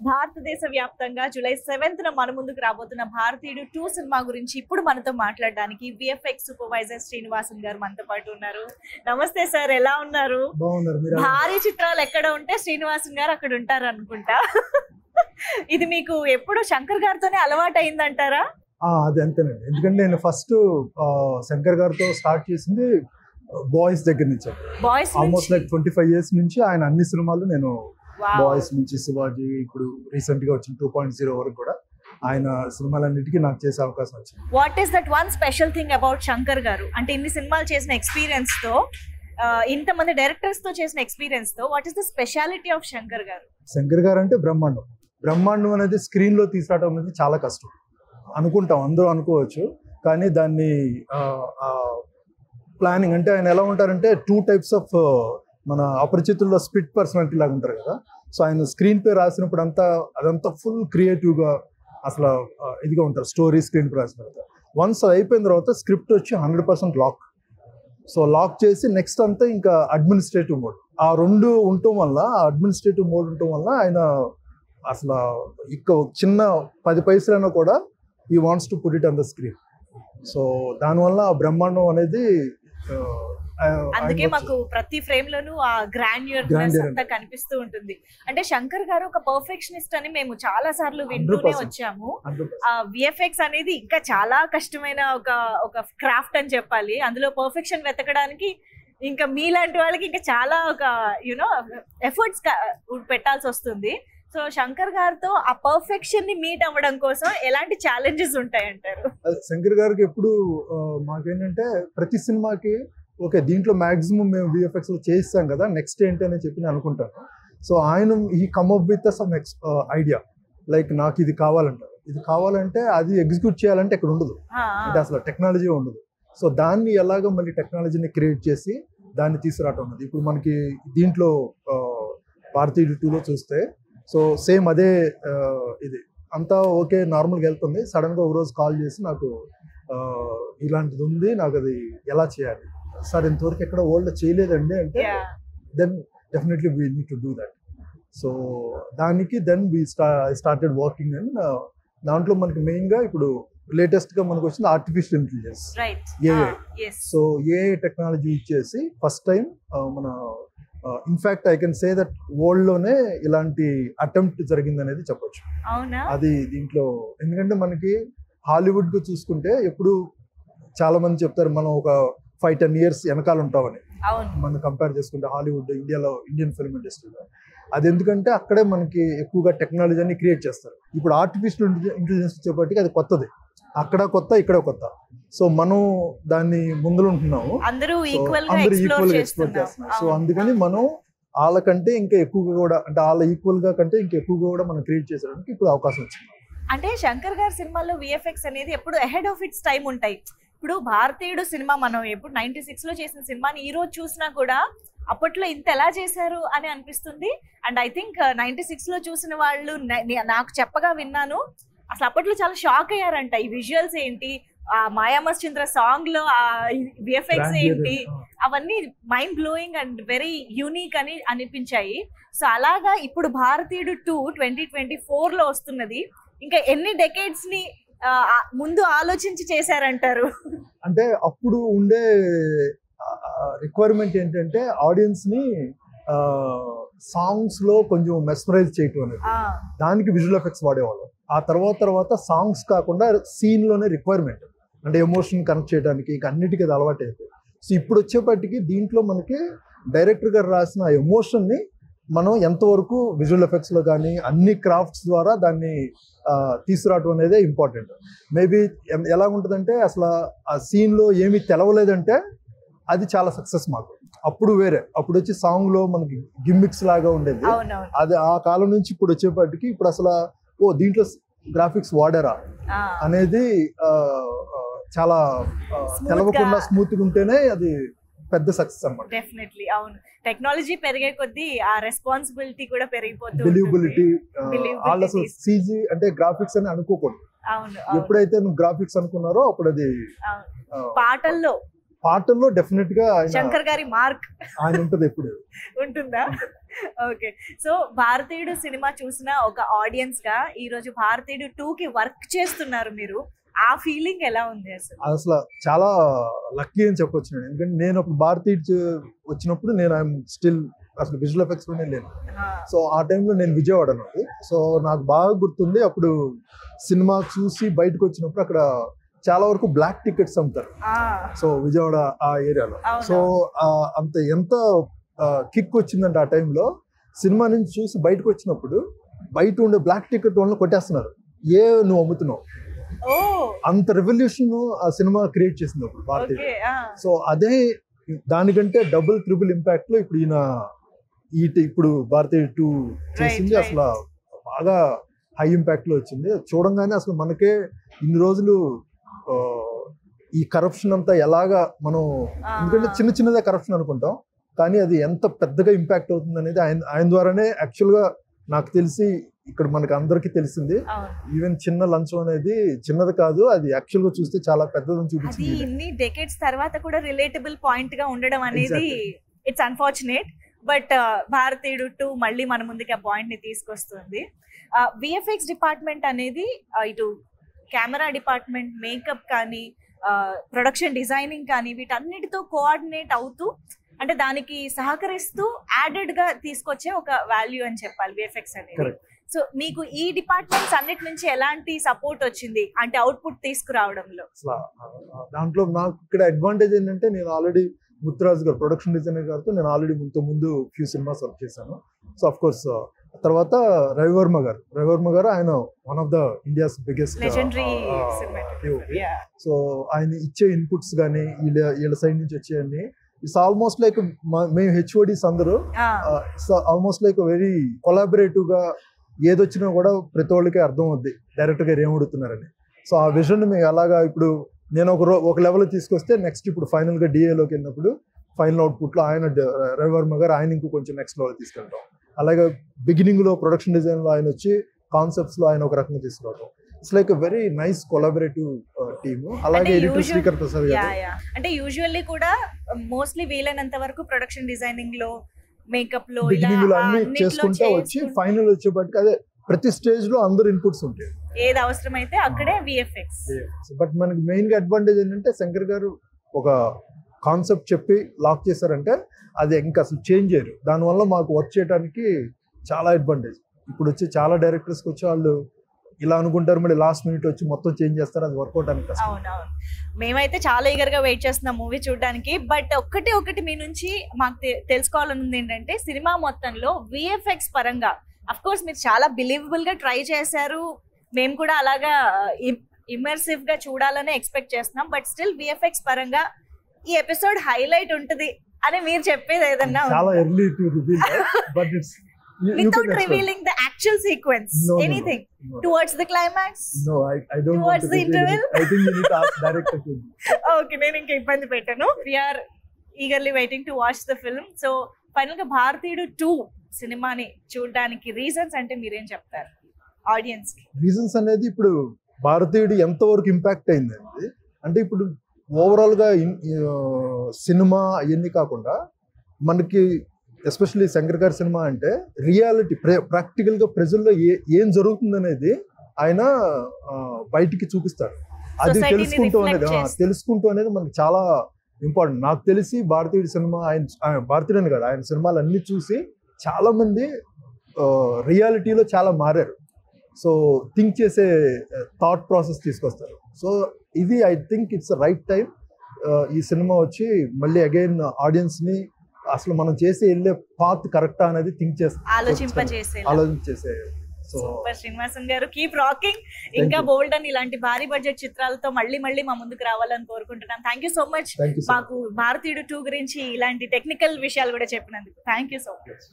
భారతదేశ వ్యాప్తంగా July 7th మన ముందుకు రాబోతున్న భారతీయుడు 2 సినిమా గురించి ఇప్పుడు మనతో మాట్లాడడానికి విఎఫ్ఎక్స్ సూపర్వైజర్ శ్రీనివాసన్ గారు మనతో పాటు ఉన్నారు. నమస్తే సార్, ఎలా ఉన్నారు? భారీ చిత్రాలు ఎక్కడ ఉంటే శ్రీనివాసన్ గారు అక్కడ ఉంటారు అనుకుంటా. ఇది మీకు ఎప్పుడు శంకర్ గారితోనే అలవాటు అయిందంటారా? అది అంతేనండి. ఎందుకంటే నేను ఫస్ట్ శంకర్ గారితో స్టార్ట్ చేసింది బాయ్స్ దగ్గర నుంచి. ఆల్మోస్ట్ లైక్ 25 years నుంచి ఆయన అన్ని సినిమాలు నేను బాయ్స్ నుంచి శివాజీ, ఇప్పుడు రీసెంట్ గా వచ్చిన 2.0 వరకు కూడా ఆయన సినిమాలన్నిటికీ నాకు చేసే అవకాశం వచ్చింది. What is that one special thing about Shankar గారు? అంటే ఇన్ని సినిమాలు చేసిన ఎక్స్పీరియన్స్ తో, ఇంతమంది డైరెక్టర్స్ తో చేసిన ఎక్స్పీరియన్స్ తో, what is the speciality of Shankar గారు? శంకర్ గారు అంటే బ్రహ్మాండం అనేది స్క్రీన్ లో తీసుకురావడం అనేది చాలా కష్టం అనుకుంటాం, అందరూ అనుకోవచ్చు. కానీ దాన్ని ప్లానింగ్ అంటే ఆయన ఎలా ఉంటారంటే 2 types ఆఫ్ మన అపరిచితుల్లో స్ప్లిట్ పర్సనాలిటీ లాగా ఉంటారు కదా. సో ఆయన స్క్రీన్ పే రాసినప్పుడు అదంతా ఫుల్ క్రియేటివ్గా అసలు ఇదిగా ఉంటారు. స్టోరీ స్క్రీన్ పే రాసిన తర్వాత వన్స్ అది అయిపోయిన తర్వాత స్క్రిప్ట్ వచ్చి 100% లాక్. సో లాక్ చేసి నెక్స్ట్ అంతా ఇంకా అడ్మినిస్ట్రేటివ్ మోడ్, ఆ 2 ఉండటం వల్ల, అడ్మినిస్ట్రేటివ్ మోడ్ ఉండటం వల్ల ఆయన అసలు ఇక చిన్న 10 పైసలైనా కూడా ఈ wants to put it on the screen. So దానివల్ల ఆ బ్రహ్మాండం అనేది అందుకే మాకు ప్రతి ఫ్రేమ్ లోనూ ఆ గ్రాండ్యూర్నెస్ అంతా కనిపిస్తూ ఉంటుంది. అంటే శంకర్ గారు ఒక పర్ఫెక్షనిస్ట్ అని మేము చాలా సార్లు వింటూనే వచ్చాము. విఎఫ్ఎక్స్ అనేది ఇంకా చాలా కష్టమైన ఒక క్రాఫ్ట్ అని చెప్పాలి. అందులో పర్ఫెక్షన్ వెతకడానికి ఇంకా మీలాంటి వాళ్ళకి ఇంకా చాలా ఒక ఎఫర్ట్స్ పెట్టాల్సి వస్తుంది. సో శంకర్ గారితో ఆ పర్ఫెక్షన్ ని మీట్ అవ్వడం కోసం ఎలాంటి ఛాలెంజెస్ ఉంటాయంటారు? శంకర్ గారికి ఎప్పుడు మాకేంటంటే ప్రతి సినిమాకి ఓకే దీంట్లో మాక్సిమం మేము విఎఫ్ఎక్స్ లో చేయిస్తాం కదా, నెక్స్ట్ ఏంటి అని చెప్పి నేను అనుకుంటాను. సో ఆయన ఈ come up with some idea, like నాకు ఇది కావాలంటారు. ఇది కావాలంటే అది ఎగ్జిక్యూట్ చేయాలంటే ఇక్కడ ఉండదు, అంటే అసలు టెక్నాలజీ ఉండదు. సో దాన్ని ఎలాగో మళ్ళీ టెక్నాలజీని క్రియేట్ చేసి దాన్ని తీసుకురావటం ఉన్నది. ఇప్పుడు మనకి దీంట్లో భారతీయుడు 2లో చూస్తే సో సేమ్ అదే ఇది అంతా ఓకే నార్మల్గా వెళ్తుంది. సడన్గా ఒక రోజు కాల్ చేసి నాకు ఇలాంటిది ఉంది, నాకు అది ఎలా చేయాలి సార్, ఇంతవరకు ఎక్కడ వరల్డ్ చేయలేదండి అంటే then definitely we need to do that. So దానికి then we started working. And దాంట్లో మనకి మెయిన్గా ఇప్పుడు లేటెస్ట్ గా మనకు వచ్చింది artificial intelligence, AI. So AI technology ఇచ్చేసి ఫస్ట్ టైం మన in fact I can say that world లోనే ఇలాంటి అటెంప్ట్ జరిగింది అనేది చెప్పొచ్చు. అది దీంట్లో ఎందుకంటే మనకి హాలీవుడ్ కు చూసుకుంటే ఎప్పుడు చాలా మంది చెప్తారు మనం ఒక 5-10 years వెనకాల ఉంటామని. మనం కంపేర్ చేసుకుంటే హాలీవుడ్ ఇండియాలో, ఇండియన్ ఫిల్మ్ ఇండస్ట్రీలో అది ఎందుకంటే అక్కడే మనకి ఎక్కువగా టెక్నాలజీని క్రియేట్ చేస్తారు. ఇప్పుడు ఆర్టిఫిషియల్ ఇంటెలిజెన్స్ వచ్చేపటికి అది కొత్తది, అక్కడ కొత్త ఇక్కడ కొత్త. సో మనం దాన్ని ముందులో ఉంటున్నాము, అందరూ ఈక్వల్ గా ఎక్స్ప్లోర్ చేస్తున్నారు. సో అందుకని మనం వాళ్ళకంటే ఇంకా ఎక్కువగా కూడా, అంటే వాళ్ళ ఈక్వల్ గా కంటే ఇంకా ఎక్కువగా కూడా మనం క్రియేట్ చేసేదానికి ఇప్పుడు అవకాశం వచ్చింది. అంటే శంకర్ గారి సినిమాల్లో విఎఫ్ఎక్స్ అనేది ఎప్పుడు అహెడ్ ఆఫ్ ఇట్స్ టైం ఉంటాయి. ఇప్పుడు భారతీయుడు సినిమా మనం ఎప్పుడు 96లో చేసిన సినిమాని ఈ రోజు చూసినా కూడా అప్పట్లో ఇంత ఎలా చేశారు అని అనిపిస్తుంది. అండ్ ఐ థింక్ 96లో చూసిన వాళ్ళు నాకు చెప్పగా విన్నాను, అసలు అప్పట్లో చాలా షాక్ అయ్యారంట. ఈ విజువల్స్ ఏంటి, ఆ మాయామశ్చంద్ర సాంగ్ లో ఆ విఎఫ్ఎక్స్ ఏంటి, అవన్నీ mind blowing and very unique అని అనిపించాయి. సో అలాగా ఇప్పుడు భారతీయుడు 2 2024లో వస్తున్నది. ఇంకా ఎన్ని డెకేడ్స్ ని ముందు ఆలోచించి చేశారంటారు? అంటే అప్పుడు ఉండే రిక్వైర్మెంట్ ఏంటంటే ఆడియన్స్ ని సాంగ్స్ లో కొంచెం మెస్మరైజ్ చేయటం అనేది, దానికి విజువల్ ఎఫెక్ట్స్ వాడేవాళ్ళం. ఆ తర్వాత సాంగ్స్ కాకుండా సీన్ లోనే రిక్వైర్మెంట్, అంటే ఎమోషన్ కనెక్ట్ చేయడానికి ఇంకా అన్నిటికీ అది అలవాటు అయిపోయింది. సో ఇప్పుడు వచ్చేపటికి దీంట్లో మనకి డైరెక్టర్ గారు రాసిన ఎమోషన్ ని మనం ఎంతవరకు విజువల్ ఎఫెక్ట్స్ లో కానీ అన్ని క్రాఫ్ట్స్ ద్వారా దాన్ని తీసుకురావడం అనేది ఇంపార్టెంట్. మేబీ ఎలా ఉంటుందంటే అసలు ఆ సీన్ లో ఏమీ తెలవలేదంటే అది చాలా సక్సెస్ మాకు. అప్పుడు వేరే, అప్పుడు వచ్చి సాంగ్ లో మనకి గిమ్మిక్స్ లాగా ఉండేది. అది ఆ కాలం నుంచి ఇప్పుడు వచ్చేపటికి ఇప్పుడు అసలు దీంట్లో గ్రాఫిక్స్ వాడారా అనేది చాలా తెలవకుండా స్మూత్ గా ఉంటేనే అది పెద్ద సక్సెస్ అన్నమాట. డెఫినెట్లీ అవును, టెక్నాలజీ పెరిగే కొద్దీ ఆ రెస్పాన్సిబిలిటీ కూడా పెరిగిపోతుంది. బిలీవబిలిటీ వాళ్ళు అసలు సీజీ అంటే గ్రాఫిక్స్ అని అనుకోకూడదు. ఎప్పుడైతే నువ్వు గ్రాఫిక్స్ అనుకున్నారో అప్పుడు అది పాటల్లో డెఫినెట్ గా శంకర్ గారి మార్క్ ఆయన ఉంటుంది. ఎప్పుడు ఉంటుందా? ఓకే. సో భారతీయుడు సినిమా చూసిన ఒక ఆడియన్స్ గా ఈ రోజు భారతీయుడు 2 కి వర్క్ చేస్తున్నారు మీరు. ఆ ఫీలింగ్ ఎలా ఉంది అసలు? అసలు చాలా లక్కీ అని చెప్పొచ్చు నేను. ఎందుకంటే నేను ఒక భారతీయుడు వచ్చినప్పుడు నేను ఐఎమ్ స్టిల్ అసలు విజువల్ ఎఫెక్ట్స్ లోనే లేను. సో ఆ టైంలో నేను విజయవాడ అన్నది. సో నాకు బాగా గుర్తుంది, అప్పుడు సినిమా చూసి బయటకు వచ్చినప్పుడు అక్కడ చాలా వరకు బ్లాక్ టికెట్స్ అమ్ముతారు. సో విజయవాడ ఆ ఏరియాలో. సో అంత ఎంత కిక్ వచ్చిందంటే ఆ టైంలో సినిమా నుంచి చూసి బయటకు వచ్చినప్పుడు బయట ఉండే బ్లాక్ టికెట్ వాళ్ళని కొట్టేస్తున్నారు, నువ్వు అమ్ముతున్నావు. అంత రెవల్యూషన్ ఆ సినిమా క్రియేట్ చేసింది అప్పుడు భారతీయుడు. సో అదే దానికంటే డబుల్ ట్రిపుల్ ఇంపాక్ట్ లో ఇప్పుడు ఇప్పుడు భారతీయుడు 2 చేసింది. అసలు బాగా హై ఇంపాక్ట్ లో వచ్చింది. చూడంగానే అసలు మనకే ఇన్ని రోజులు ఈ కరప్షన్ అంతా ఎలాగా మనం, ఎందుకంటే చిన్న చిన్నదే కరప్షన్ అనుకుంటాం, కానీ అది ఎంత పెద్దగా ఇంపాక్ట్ అవుతుంది అనేది ఆయన ద్వారానే యాక్చువల్ గా నాకు తెలిసి ఇక్కడ మనకి అందరికి తెలిసింది. ఈవెన్ చిన్న లంచం అనేది చిన్నది కాదు, అది యాక్చువల్ గా చూస్తే చాలా పెద్దదని చూపించింది. ఇన్ని డెకేడ్స్ తర్వాత కూడా రిలేటబుల్ పాయింట్ గా ఉండడం అనేది ఇట్స్ అన్ఫార్చునేట్. బట్ భారతీయుడు 2 మళ్ళీ మన ముందుకి ఆ పాయింట్ ని తీసుకొస్తుంది. విఎఫ్ఎక్స్ డిపార్ట్మెంట్ అనేది ఇటు కెమెరా డిపార్ట్మెంట్, మేకప్ కానీ, ప్రొడక్షన్ డిజైనింగ్ కానీ, వీటన్నిటితో కోఆర్డినేట్ అవుతూ అంటే దానికి సహకరిస్తూ యాడెడ్ గా తీసుకొచ్చే ఒక వాల్యూ అని చెప్పాలి విఎఫ్ఎక్స్ అనేది. సో మీకు ఈ డిపార్ట్మెంట్స్ అన్నిటి నుంచి ఎలాంటి సపోర్ట్ వచ్చింది అంటే అవుట్పుట్ తీసుకురావడంలో? దాంట్లో నాకు ఇక్కడ అడ్వాంటేజ్ ఏంటంటే నేను ఆల్రెడీ ముత్తురాజు గారు ప్రొడక్షన్ డిజైనర్ గారితో నేను ఆల్రెడీ ముందు ఫ్యూ సినిమాస్ వర్క్ చేశాను. సో అఫ్ కోర్స్ తర్వాత రవివర్మ గారు ఆయన one of the India's biggest. So ఆయన ఇచ్చే ఇన్పుట్స్ కానీ వీళ్ళ సైడ్ నుంచి వచ్చేవన్నీ ఇట్స్ ఆల్మోస్ట్ లైక్ మేము హెచ్ఓడీస్ అందరూ ఆల్మోస్ట్ లైక్ వెరీ కొలాబరేటివ్ గా ఏదొచ్చినా కూడా ప్రతి ఒళ్ళకి అర్థం అవుద్ది డైరెక్టర్ గారు ఏం అడుగుతున్నారని. సో ఆ విజన్ మేము అలాగా ఇప్పుడు నేను ఒక లెవెల్ తీసుకొస్తే నెక్స్ట్ ఇప్పుడు ఫైనల్ గా డిఏలోకి వెళ్ళినప్పుడు ఫైనల్ అవుట్పుట్ లో ఆయన రవివర్మ గారు ఆయన ఇంకో కొంచెం నెక్స్ట్ లెవెల్ తీసుకెళ్తాం. అలాగే బిగినింగ్ లో ప్రొడక్షన్ డిజైన్ లో ఆయన వచ్చి కాన్సెప్ట్స్ లో ఆయన ఒక రకంగా తీసుకురావడం. It's like very nice collaborative team. అలాగే ఎడిటర్ శ్రీకర్ ప్రసాద్ గారు అంటే యూజువల్లీ కూడా మోస్ట్లీ వీలైనంత వరకు ప్రొడక్షన్ డిజైనింగ్ లో, మేకప్ లో బిగినింగ్ లో అన్ని చేసుకుంటా వచ్చి ఫైనల్ వచ్చేప్పటికి అదే ప్రతి స్టేజ్ లో అందరు ఇన్పుట్స్ ఉంటాయి, ఏది అవసరమైతే అక్కడే విఎఫ్ఎక్స్. బట్ మనకి మెయిన్ గా అడ్వాంటేజ్ ఏంటంటే శంకర్ గారు ఒక కాన్సెప్ట్ చెప్పి లాక్ చేశారంటే అది ఇంకా అసలు చేంజ్ చేయరు. దానివల్ల మాకు వర్క్ చేయడానికి చాలా అడ్వాంటేజ్. ఇప్పుడు వచ్చి చాలా డైరెక్టర్స్కి వచ్చి వాళ్ళు ఇలా అనుకుంటారు, మళ్ళీ లాస్ట్ మినిట్ వచ్చి మొత్తం చేంజ్ చేస్తారు, అది వర్కౌట్ అని. అవునవును, మేమైతే చాలా ఈగర్ గా వెయిట్ చేస్తున్నాం మూవీ చూడడానికి. బట్ ఒకటి మీ నుంచి మాకు తెలుసుకోవాలనుంది ఏంటంటే సినిమా మొత్తంలో విఎఫ్ఎక్స్ పరంగా అఫ్ కోర్స్ మీరు చాలా బిలీవబుల్ గా ట్రై చేశారు, మేము కూడా అలాగా ఇమర్సివ్ గా చూడాలని ఎక్స్పెక్ట్ చేస్తున్నాం. బట్ స్టిల్ విఎఫ్ఎక్స్ పరంగా ఈ ఎపిసోడ్ హైలైట్ ఉంటది అని మీరు చెప్పేది ఏదన్నా చాలా early to reveal, but it's without revealing the actual sequence, anything towards the climax? No, I don't towards the interval. I think you need to ask director to. Okay, నేను ఇంకా ఇబ్బంది పెట్టను. We are eagerly waiting to watch the film. So final గా భారతీయుడు 2 సినిమాని చూడడానికి reasons అంటే మీరేం చెప్తారు ఆడియన్స్ కి? రీజన్స్ అనేది ఇప్పుడు భారతీయుడు ఎంత వరకు ఇంపాక్ట్ అయిందండి అంటే ఇప్పుడు ఓవరాల్ గా సినిమా అవన్నీ కాకుండా మనకి ఎస్పెషల్లీ శంకర్ గారి సినిమా అంటే రియాలిటీ ప్రాక్టికల్ గా ప్రజల్లో ఏం జరుగుతుంది అనేది ఆయన బయటికి చూపిస్తాడు. అది తెలుసుకుంటూ అనేది మనకి చాలా ఇంపార్టెంట్. నాకు తెలిసి భారతీయుడి సినిమా భారతీయుడు కాదు, ఆయన సినిమాలు అన్ని చూసి చాలా మంది రియాలిటీలో చాలా మారారు. సో థింక్ చేసే థాట్ ప్రాసెస్ తీసుకొస్తారు. సో ఇది I think it's right time ఈ సినిమా వచ్చి మళ్ళీ అగైన్ ఆడియన్స్ ని అసలు మనం చేసి వెళ్ళే పాత్ కరెక్టా అనేది థింక్ ఆలోచించేసే. సూపర్ శ్రీనివాసన్ గారు, కీప్ రాకింగ్. ఇంకా బోల్డ్ అని ఇలాంటి భారీ బడ్జెట్ చిత్రాలతో మళ్ళీ మా ముందుకు రావాలని కోరుకుంటున్నాను. థ్యాంక్ యూ సో మచ్ మాకు భారతీయుడు 2 గురించి ఇలాంటి టెక్నికల్ విషయాలు కూడా చెప్పినందుకు. Thank you so much.